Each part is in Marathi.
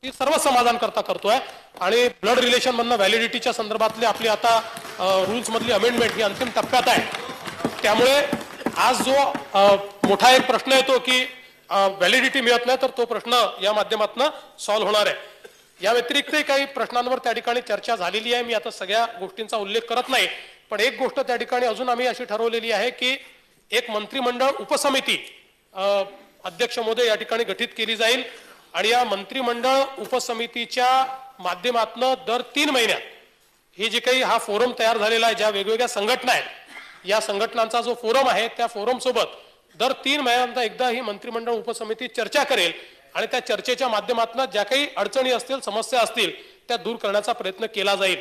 ती सर्व समाधानकर्ता करतोय आणि ब्लड रिलेशन मधनं व्हॅलिडिटीच्या संदर्भातली आपली आता रूल्स मधली अमेंडमेंट ही अंतिम टप्प्यात आहे। त्यामुळे आज जो मोठा एक प्रश्न येतो की व्हॅलिडिटी मिळत नाही, तर तो प्रश्न या माध्यमातून सॉल्व्ह होणार आहे। या व्यतिरिक्तही काही प्रश्नांवर त्या ठिकाणी चर्चा झालेली आहे। मी आता सगळ्या गोष्टींचा उल्लेख करत नाही, पण एक गोष्ट त्या ठिकाणी अजून आम्ही अशी ठरवलेली आहे की एक मंत्रिमंडळ उपसमिती अध्यक्ष महोदय या ठिकाणी गठीत केली जाईल आणि या मंत्रिमंडळ उपसमितीच्या माध्यमातून दर 3 महिन्यात ही जी काही हा फोरम तयार झालेला आहे, ज्या वेगवेगळ्या संघटना आहेत, या संघटनांचा जो फोरम आहे त्या फोरम सोबत दर 3 महिन्यांदा एकदा ही मंत्रिमंडळ उपसमिती चर्चा करेल आणि त्या चर्चेच्या माध्यमातून ज्या काही अडचणी असतील, समस्या असतील, त्या दूर करण्याचा प्रयत्न केला जाईल।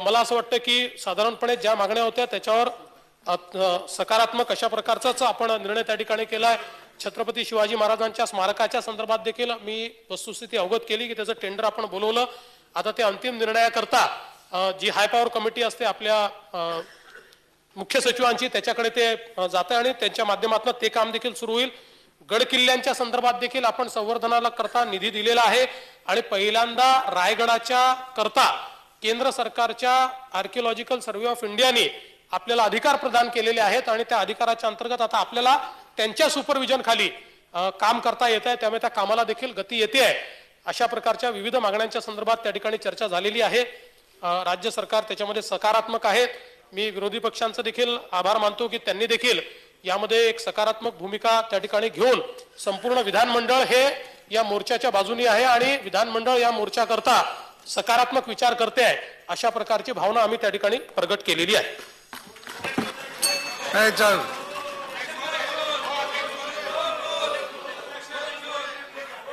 मला असं वाटतं की साधारणपणे ज्या मागण्या होत्या त्याच्यावर सकारात्मक अशा प्रकारचाच आपण निर्णय त्या ठिकाणी केलाय। छत्रपती शिवाजी महाराजांच्या स्मारकाच्या संदर्भात देखील मी वस्तुस्थिती अवगत केली की त्याचं टेंडर आपण बोलवलं। आता ते अंतिम निर्णयाकरता जी हाय पॉवर कमिटी असते आपल्या मुख्य सचिवांची, त्याच्याकडे ते जाते आणि त्यांच्या माध्यमातून ते काम देखील सुरू होईल। गड किल्ल्यांच्या संदर्भात देखील आपण संवर्धनाला करता निधी दिलेला आहे आणि पहिल्यांदा रायगडाच्या करता केंद्र सरकारच्या आर्किओलॉजिकल सर्व्हे ऑफ इंडियाने आपल्याला अधिकार प्रदान केलेले आहेत आणि त्या अधिकाराच्या अंतर्गत आता आपल्याला त्यांच्या सुपरविजन खाली काम करता येत आहे, त्यामुळे त्या कामाला देखील गती येते आहे। अशा प्रकारच्या विविध मागण्यांच्या संदर्भात त्या ठिकाणी चर्चा झालेली आहे। राज्य सरकार त्याच्यामध्ये सकारात्मक आहेत। मी विरोधी पक्षांचा देखील आभार मानतो की त्यांनी देखील यामध्ये एक सकारात्मक भूमिका त्या ठिकाणी घेऊन संपूर्ण विधानमंडळ हे या मोर्चाच्या बाजूने आहे आणि विधानमंडळ या मोर्चाकरता सकारात्मक विचार करते आहे, अशा प्रकारची भावना आम्ही त्या ठिकाणी प्रगट केलेली आहे।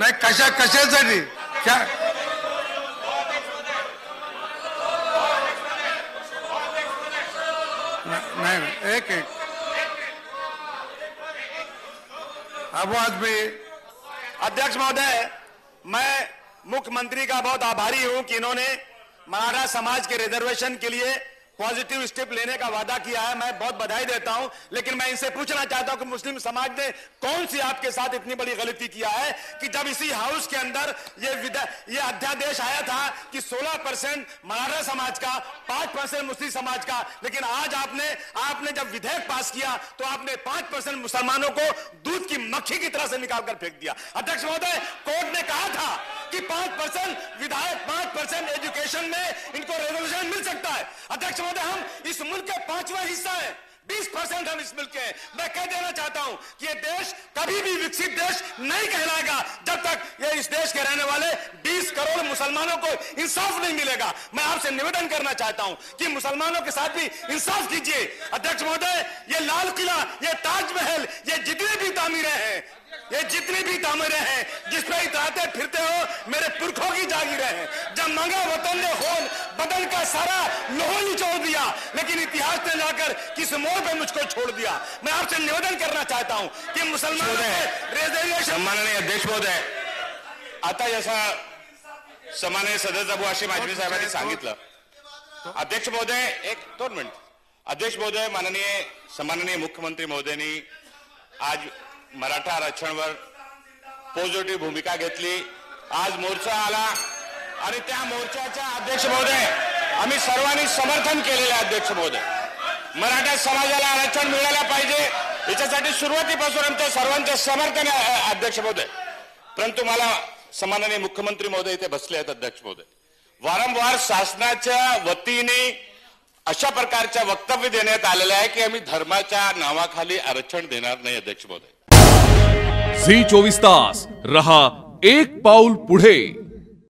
नाही कशासाठी क्या नहीं एक अब आदमी अध्यक्ष महोदय, मैं मुख्यमंत्री का बहुत आभारी हूं कि इन्होंने मराठा समाज के रिजर्वेशन के लिए पॉजिटिव स्टेप लेने का वादा किया है। मैं बहुत बधाई देता हूं, लेकिन मैं इनसे पूछना चाहता हूं कि मुस्लिम समाज ने कौन सी आपके साथ इतनी बड़ी गलती किया है कि जब इसी हाउस के अंदर ये अध्यादेश आया था कि 16% मराठा समाज का, 5% मुस्लिम समाज का, लेकिन आज आपने जब विधेयक पास किया तो आपने 5% मुसलमानों को दूध की मक्खी की तरह से निकालकर फेंक दिया। अध्यक्ष महोदय, कोर्ट ने कहा था कि 5% विधायक, 5% एजुकेशन में इनको रिजर्वेशन मिल सकता है। अध्यक्ष महोदय, हम इस मुल्क के 5वां हिस्सा है, 20% हम इस मुल्क के हैं। मैं कह देना चाहता हूं कि ये देश कभी भी विकसित देश नहीं कहलाएगा जब तक ये इस देश के रहने वाले 20 करोड़ मुसलमानों को इंसाफ नहीं मिलेगा। मैं आपसे निवेदन करना चाहता हूं कि मुसलमानों के साथ भी इंसाफ कीजिए। अध्यक्ष महोदय, ये लाल किला, ये ताजमहल, ये जितने भी तामीरें हैं, ये जितनी भी तामीरें हैं जिस पे इतराते फिरते हो, मेरे पुरखों की जागीरें हैं। जब मांगा वतन ने खून, बदन का सारा लोहा निचोड़ दिया, लेकिन इतिहास ने लाकर किस मोड़ पे मुझको छोड़ दिया। मैं आपसे निवेदन करना चाहता हूं कि मुसलमानों के रिजर्वेशन। माननीय अध्यक्ष महोदय, आता जसं सन्माननीय सदस्य अबू हाशिम आजमी साहेबांनी सांगितलं, अध्यक्ष महोदय 1-2 मिनिट। अध्यक्ष महोदय, सन्माननीय मुख्यमंत्री महोदयांनी आज मराठा आरक्षणावर पॉझिटिव्ह भूमिका घेतली। आज मोर्चा आला आणि त्या मोर्चाच्या अध्यक्ष महोदय आम्ही सर्वांनी समर्थन केलेलं आहे। अध्यक्ष महोदय, मराठा समाजाला आरक्षण मिळालं पाहिजे याच्यासाठी सुरुवातीपासून आमचं सर्वांचं समर्थन आहे अध्यक्ष महोदय। परंतु मला सन्माननीय मुख्यमंत्री महोदय इथे बसले आहेत अध्यक्ष महोदय, वारंवार शासनाच्या वतीने अशा प्रकारच्या वक्तव्य देण्यात आलेले आहे की आम्ही धर्माच्या नावाखाली आरक्षण देणार नाही। अध्यक्ष महोदय, झी 24 तास रहा एक पाऊल पुढे।